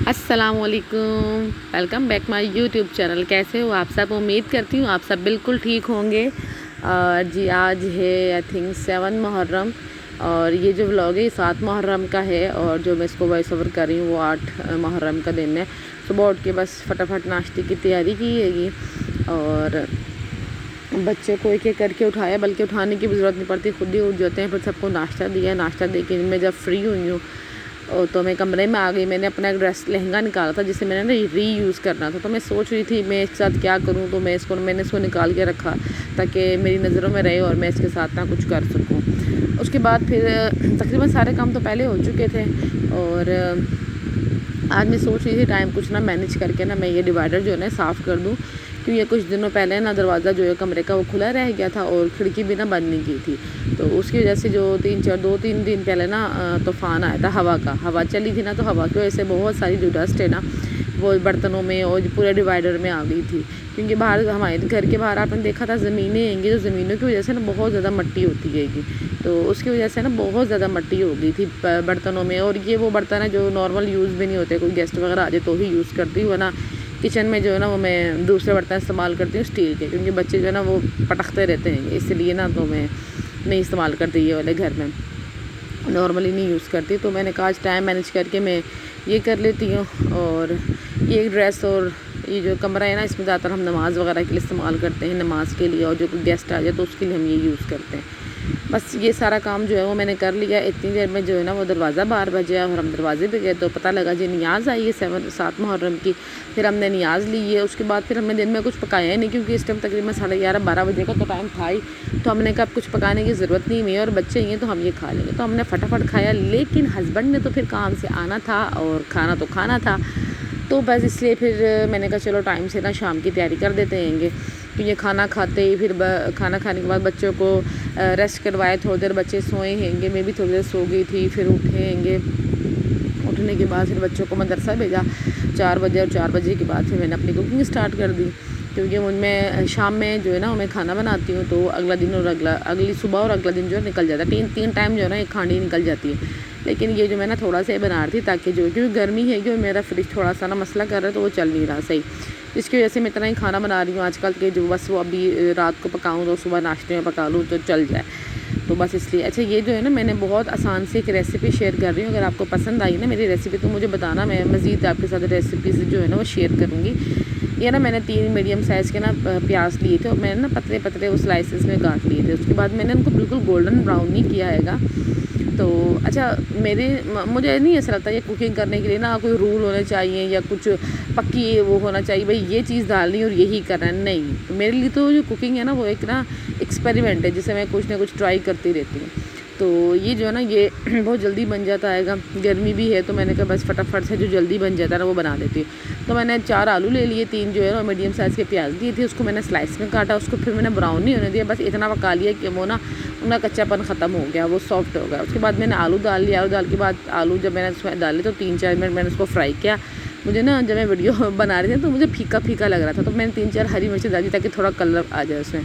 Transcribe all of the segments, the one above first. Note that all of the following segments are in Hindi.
अस्सलामुअलैकुम, welcome back my YouTube channel. कैसे हो आप सब? उम्मीद करती हूँ आप सब बिल्कुल ठीक होंगे। और जी आज है आई थिंक 7 मुहर्रम और ये जो व्लॉग है 7 मुहर्रम का है और जो मैं इसको वॉइस ओवर कर रही हूँ वो 8 मुहर्रम का दिन है। सुबह उठ के बस फटाफट नाश्ते की तैयारी की हैगी और बच्चे को एक एक करके उठाया, बल्कि उठाने की भी ज़रूरत नहीं पड़ती, खुद ही उठ जाते हैं। फिर सबको नाश्ता दिया, नाश्ता दे के मैं जब फ्री हुई हूँ तो मैं कमरे में आ गई। मैंने अपना एक ड्रेस लहंगा निकाला था जिसे मैंने ना रीयूज़ करना था, तो मैं सोच रही थी मैं इसके साथ क्या करूं, तो मैंने इसको निकाल के रखा ताकि मेरी नज़रों में रहे और मैं इसके साथ ना कुछ कर सकूं। उसके बाद फिर तकरीबन सारे काम तो पहले हो चुके थे और आज मैं सोच रही थी टाइम कुछ ना मैनेज करके ना मैं ये डिवाइडर जो है ना साफ़ कर दूँ, क्योंकि ये कुछ दिनों पहले ना दरवाज़ा जो है कमरे का वो खुला रह गया था और खिड़की भी ना बंद नहीं की थी। तो उसकी वजह से जो 2-3 दिन पहले ना तूफ़ान आया था हवा चली थी ना, तो हवा की वजह से बहुत सारी जो डस्ट है ना वो बर्तनों में और पूरे डिवाइडर में आ गई थी। क्योंकि बाहर हमारे घर के बाहर आपने देखा था ज़मीनें हैंगी, तो ज़मीनों की वजह से ना बहुत ज़्यादा मिट्टी होती हैगी, तो उसकी वजह से ना बहुत ज़्यादा मिट्टी हो गई थी बर्तनों में। और ये वो बर्तन है जो नॉर्मल यूज़ भी नहीं होते, कोई गेस्ट वगैरह आ जाए तो ही यूज़ करती हूँ ना। किचन में जो है ना वो मैं दूसरे बर्तन इस्तेमाल करती हूँ स्टील के, क्योंकि बच्चे जो है ना वो पटकते रहते हैं, इसलिए ना तो मैं नहीं इस्तेमाल करती ये वाले, घर में नॉर्मली नहीं यूज़ करती। तो मैंने कहा आज टाइम मैनेज करके मैं ये कर लेती हूँ। और ये ड्रेस और ये जो कमरा है ना इसमें ज़्यादातर हम नमाज़ वगैरह के लिए इस्तेमाल करते हैं, नमाज़ के लिए, और जो कोई गेस्ट आ जाए तो उसके लिए हम ये यूज़ करते हैं। बस ये सारा काम जो है वो मैंने कर लिया। इतनी देर में जो है ना वो दरवाज़ा 12 बजे और हम दरवाजे पे गए तो पता लगा जी नियाज़ आई है 7 मुहर्रम की। फिर हमने नियाज़ ली है। उसके बाद फिर हमने दिन में कुछ पकाया ही नहीं, क्योंकि इस टाइम तकरीबन 11:30-12 बजे का तो टाइम था ही। तो हमने कहा अब कुछ पकाने की ज़रूरत नहीं है और बच्चे ही हैं तो हम ये खा लेंगे, तो हमने फटाफट खाया। लेकिन हस्बैंड ने तो फिर काम से आना था और खाना तो खाना था, तो बस इसलिए फिर मैंने कहा चलो टाइम से ना शाम की तैयारी कर देते हैंगे। तो ये खाना खाते ही फिर खाना खाने के बाद बच्चों को रेस्ट करवाए, थोड़ी देर बच्चे सोए हैंगे, मैं भी थोड़ी देर सो गई थी। फिर उठे हैंगे, उठने के बाद फिर बच्चों को मदरसा भेजा 4 बजे, और 4 बजे के बाद फिर मैंने अपनी कुकिंग स्टार्ट कर दी, क्योंकि उनमें शाम में जो है ना मैं खाना बनाती हूँ तो अगला दिन और अगली सुबह और अगला दिन जो है निकल जाता है। 3 टाइम जो है ना एक खानी निकल जाती है। लेकिन ये जो मैं ना थोड़ा सा बना रही थी ताकि जो, क्योंकि गर्मी है कि मेरा फ्रिज थोड़ा सा ना मसला कर रहा है तो वो चल नहीं रहा सही, इसकी वजह से मैं इतना ही खाना बना रही हूँ आजकल के, जो बस वो अभी रात को पकाऊँ तो सुबह नाश्ते में पका लूँ तो चल जाए, तो बस इसलिए। अच्छा ये जो है ना मैंने बहुत आसान से एक रेसिपी शेयर कर रही हूँ, अगर आपको पसंद आई ना मेरी रेसिपी तो मुझे बताना, मैं मज़ीद आपके साथ रेसिपीज़ जो है ना वो शेयर करूँगी। ये ना मैंने 3 मीडियम साइज़ के ना प्याज लिए थे और मैंने ना पतले पतले वो स्लाइसेस में काट लिए थे। उसके बाद मैंने उनको बिल्कुल गोल्डन ब्राउन नहीं किया हैगा। तो अच्छा मुझे नहीं ऐसा लगता ये कुकिंग करने के लिए ना कोई रूल होने चाहिए या कुछ पक्की वो होना चाहिए भाई ये चीज़ डालनी और यही करना है, नहीं। तो मेरे लिए तो जो कुकिंग है ना वो एक ना एक्सपेरिमेंट है, जिसे मैं कुछ ना कुछ ट्राई करती रहती हूँ। तो ये जो है ना ये बहुत जल्दी बन जाता है, गर्मी भी है तो मैंने कहा बस फटाफट से जो जल्दी बन जाता है ना वो बना देती हूँ। तो मैंने 4 आलू ले लिए, 3 जो है ना मीडियम साइज़ के प्याज दिए थे, उसको मैंने स्लाइस में काटा, उसको फिर मैंने ब्राउन नहीं होने दिया, बस इतना पका लिया कि वो ना उनका कच्चापन ख़त्म हो गया, वो सॉफ्ट हो गया। उसके बाद मैंने आलू डाल लिया, आलू डाल के बाद आलू जब मैंने उसमें डाले तो 3-4 मिनट मैंने उसको फ्राई किया। मुझे ना जब मैं वीडियो बना रही थी तो मुझे फीका फीका लग रहा था, तो मैंने 3-4 हरी मिर्ची डाली ताकि थोड़ा कलर आ जाए उसमें।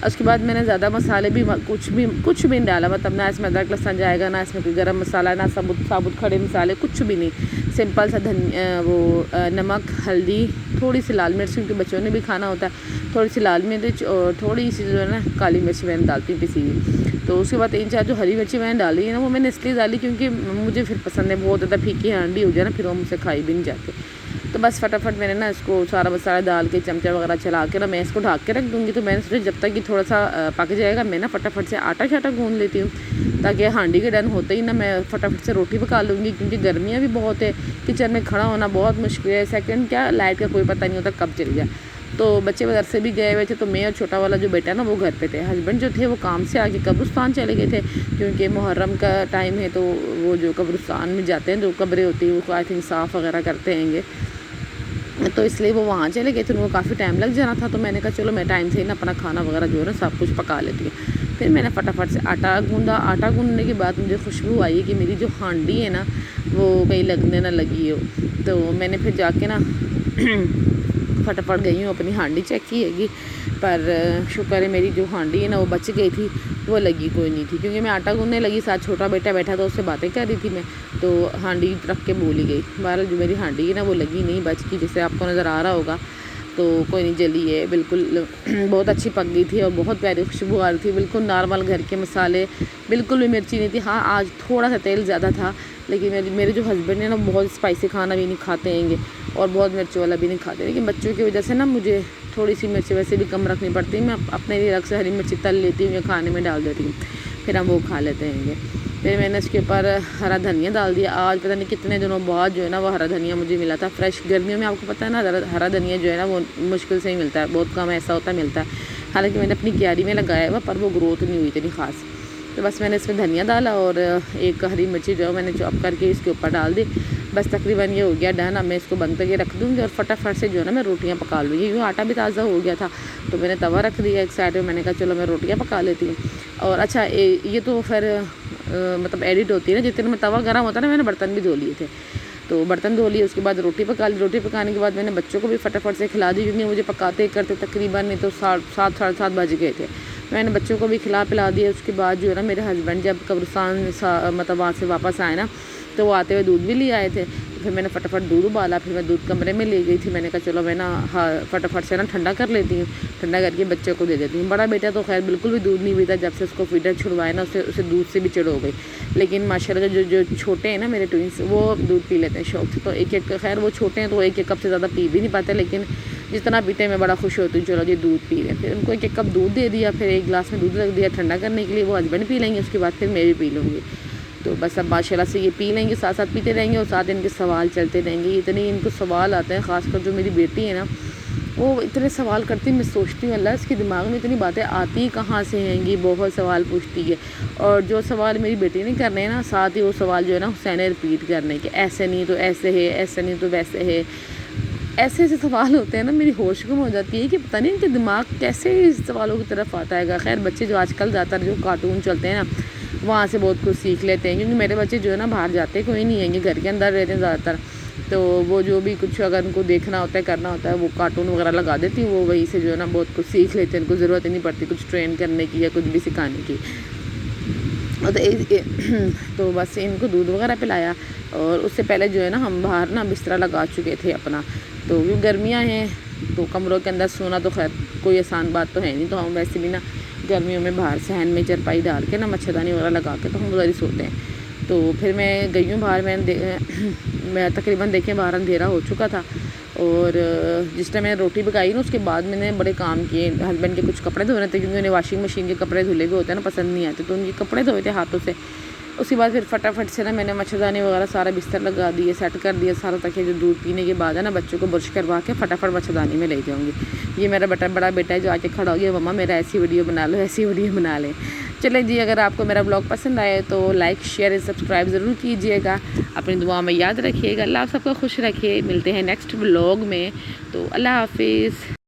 उसके बाद मैंने ज़्यादा मसाले भी कुछ भी नहीं डाला, मतलब ना इसमें अदरक लहसुन जाएगा, ना इसमें कोई गरम मसाला, ना साबुत खड़े मसाले, कुछ भी नहीं। सिंपल सा नमक, हल्दी, थोड़ी सी लाल मिर्च, क्योंकि बच्चों ने भी खाना होता है, थोड़ी सी लाल मिर्च और थोड़ी सी जो है ना काली मिर्च मैंने डालती हूँ पिसी हुई। तो उसके बाद 3-4 जो हरी मिर्ची मैंने डाली है ना वो मैंने इसलिए डाली क्योंकि मुझे फिर पसंद है, बहुत ज़्यादा फीकी हांडी हो जाए ना फिर वो मुझसे खाई भी नहीं जाते। तो बस फटाफट मैंने ना इसको सारा मसाला डाल के चमचा वगैरह चला के ना मैं इसको ढक के रख दूँगी। तो मैंने सोचा जब तक कि थोड़ा सा पक जाएगा मैं ना फटाफट से आटा शाटा गूँध लेती हूँ, ताकि हांडी के डन होते ही ना मैं फटाफट से रोटी पका लूँगी, क्योंकि गर्मियाँ भी बहुत है, किचन में खड़ा होना बहुत मुश्किल है। सेकंड क्या लाइट का कोई पता नहीं होता कब चली जाए। तो बच्चे मदरसे भी गए हुए थे तो मैं और छोटा वाला जो बेटा ना वो घर पे थे। हस्बैंड जो थे वो काम से आके कब्रिस्तान चले गए थे, क्योंकि मुहर्रम का टाइम है तो वो जो कब्रिस्तान में जाते हैं जो कब्रें होती हैं वो आई थिंक साफ़ वगैरह करते हैंगे, तो इसलिए वो वहाँ चले गए थे, उनको काफ़ी टाइम लग जाना था। तो मैंने कहा चलो मैं टाइम से ही ना अपना खाना वगैरह जो है ना सब कुछ पका लेती हूँ। फिर मैंने फटाफट से आटा गूँधा। आटा गूँधने के बाद मुझे खुशबू आई कि मेरी जो हांडी है ना वो कहीं लगने ना लगी हो, तो मैंने फिर जाके ना फटाफट गई हूँ, अपनी हांडी चेक की हैगी, पर शुक्र है मेरी जो हांडी है ना वो बच गई थी। वो लगी कोई नहीं थी, क्योंकि मैं आटा गूँधने लगी, साथ छोटा बेटा बैठा था, उससे बातें कर रही थी मैं, तो हांडी रख के भूल ही गई। बहरहाल जो मेरी हांडी है ना वो लगी नहीं, बच की, जैसे आपको नज़र आ रहा होगा। तो कोई नहीं, जली है बिल्कुल। बहुत अच्छी पक गई थी और बहुत प्यारी खुशबू आ रही थी, बिल्कुल नॉर्मल घर के मसाले, बिल्कुल भी मिर्ची नहीं थी। हाँ, आज थोड़ा सा तेल ज़्यादा था, लेकिन मेरे जो हस्बैंड है ना बहुत स्पाइसी खाना भी नहीं खाते हैंगे और बहुत मिर्च वाला भी नहीं खाते, लेकिन बच्चों की वजह से ना मुझे थोड़ी सी मिर्च वैसे भी कम रखनी पड़ती है। मैं अपने लिए अलग से हरी मिर्ची तल लेती हूँ या खाने में डाल देती हूँ, फिर हम वो खा लेते हैंगे। फिर मैंने इसके ऊपर हरा धनिया डाल दिया। आज पता नहीं कितने दिनों बाद जो है ना वो हरा धनिया मुझे मिला था फ्रेश। गर्मियों में आपको पता है ना हरा धनिया जो है ना वो मुश्किल से ही मिलता है, बहुत कम ऐसा होता मिलता है। हालांकि मैंने अपनी क्यारी में लगाया हुआ, पर वो ग्रोथ नहीं हुई इतनी ख़ास। तो बस मैंने इसमें धनिया डाला और एक हरी मिर्ची जो है मैंने चॉप करके इसके ऊपर डाल दी। बस तकरीबन ये हो गया डन। अब मैं इसको बंद करके रख दूँगी और फटाफट से जो है ना मैं रोटियाँ पका लूँगी, क्योंकि आटा भी ताज़ा हो गया था। तो मैंने तवा रख दिया एक साइड में, मैंने कहा चलो मैं रोटियाँ पका लेती हूँ। और अच्छा ये तो फिर मतलब एडिट होती है ना, जितने में तवा गर्म होता है ना, मैंने बर्तन भी धो लिए थे, तो बर्तन धो लिए। उसके बाद रोटी पका ली। रोटी पकाने के बाद मैंने बच्चों को भी फटाफट से खिला दी, क्योंकि मुझे पकाते करते तकरीबन नहीं तो 7 साढ़े 7 बज गए थे। मैंने बच्चों को भी खिला पिला दिया। उसके बाद जो है ना मेरे हस्बैंड जब कब्रिस्तान मतलब वहाँ से वापस आए ना, तो वो आते हुए दूध भी ले आए थे। तो फिर मैंने फटाफट दूध उबाला, फिर मैं दूध कमरे में ले गई थी। मैंने कहा चलो मैं ना फटाफट से ना ठंडा कर लेती हूँ, ठंडा करके बच्चों को दे देती हूँ। बड़ा बेटा तो खैर बिल्कुल भी दूध नहीं पीता, जब से उसको फीडर छुड़वाए ना उसे दूध से भी चिढ़ हो गई। लेकिन माशाल्लाह जो छोटे हैं ना मेरे ट्विंस, वो दूध पी लेते हैं शौक से। तो एक खैर वो छोटे हैं तो एक कप से ज़्यादा पी भी नहीं पाते, लेकिन जितना पीते हैं मैं बड़ा खुश होती हूँ, चलो जी दूध पी लें। फिर उनको एक कप दूध दे दिया, फिर एक गिलास में दूध रख दिया ठंडा करने के लिए। वो हस्बैंड पी लेंगे, उसके बाद फिर मैं भी पी लूँगी। तो बस अब माशाल्लाह से ये पी लेंगे, साथ साथ पीते रहेंगे और साथ इनके सवाल चलते रहेंगे। इतने इनको सवाल आते हैं, ख़ासकर जो मेरी बेटी है ना वो इतने सवाल करती है। मैं सोचती हूँ अल्लाह इसके दिमाग में इतनी बातें आती कहाँ से हैंगी, बहुत सवाल पूछती है। और जो सवाल मेरी बेटी ने करने हैं ना, साथ ही वो सवाल जो है ना हुसैन रिपीट करने के, ऐसे नहीं तो ऐसे है, ऐसे नहीं तो वैसे है, ऐसे ऐसे सवाल होते हैं ना, मेरी होश गुम हो जाती है कि पता नहीं इनके दिमाग कैसे इस सवालों की तरफ आता है। खैर बच्चे जो आजकल ज़्यादातर जो कार्टून चलते हैं ना वहाँ से बहुत कुछ सीख लेते हैं, क्योंकि मेरे बच्चे जो है ना बाहर जाते कोई नहीं है, घर के अंदर रहते हैं ज़्यादातर। तो वो जो भी कुछ अगर उनको देखना होता है करना होता है वो कार्टून वगैरह लगा देती हूँ, वो वहीं से जो है ना बहुत कुछ सीख लेते हैं। उनको ज़रूरत ही नहीं पड़ती कुछ ट्रेन करने की या कुछ भी सिखाने की। तो बस इनको दूध वगैरह पिलाया और उससे पहले जो है ना हम बाहर ना बिस्तरा लगा चुके थे अपना। तो क्योंकि गर्मियाँ हैं तो कमरों के अंदर सोना तो खैर कोई आसान बात तो है नहीं, तो हम वैसे भी ना गर्मियों में बाहर सहन में चरपाई डाल के ना मच्छरदानी वगैरह लगा के तो हम उधर ही सोते हैं। तो फिर मैं गई हूँ बाहर, मैं तकरीबन देखें बाहर अंधेरा हो चुका था। और जिस टाइम मैंने रोटी पकाई ना उसके बाद मैंने बड़े काम किए। हस्बैंड के कुछ कपड़े धोने थे, क्योंकि उन्हें वॉशिंग मशीन के कपड़े धुले हुए होते हैं ना पसंद नहीं आते, तो उनके कपड़े धोए थे हाथों से। उसके बाद फिर फटाफट से ना मैंने मच्छरदानी वगैरह सारा बिस्तर लगा दिए, सेट कर दिया सारा, ताकि जो दूध पीने के बाद है ना बच्चों को ब्रश करवा के फटाफट मच्छरदानी में ले जाऊँगी। ये मेरा बड़ा बेटा है जो आके खड़ा हो गया, मम्मा मेरा ऐसी वीडियो बना लो, ऐसी वीडियो बना लें। चलें जी, अगर आपको मेरा ब्लॉग पसंद आए तो लाइक शेयर सब्सक्राइब ज़रूर कीजिएगा। अपनी दुआ में याद रखिएगा। अल्लाह आप सबको खुश रखिए। मिलते हैं नेक्स्ट ब्लॉग में, तो अल्लाह हाफिज़।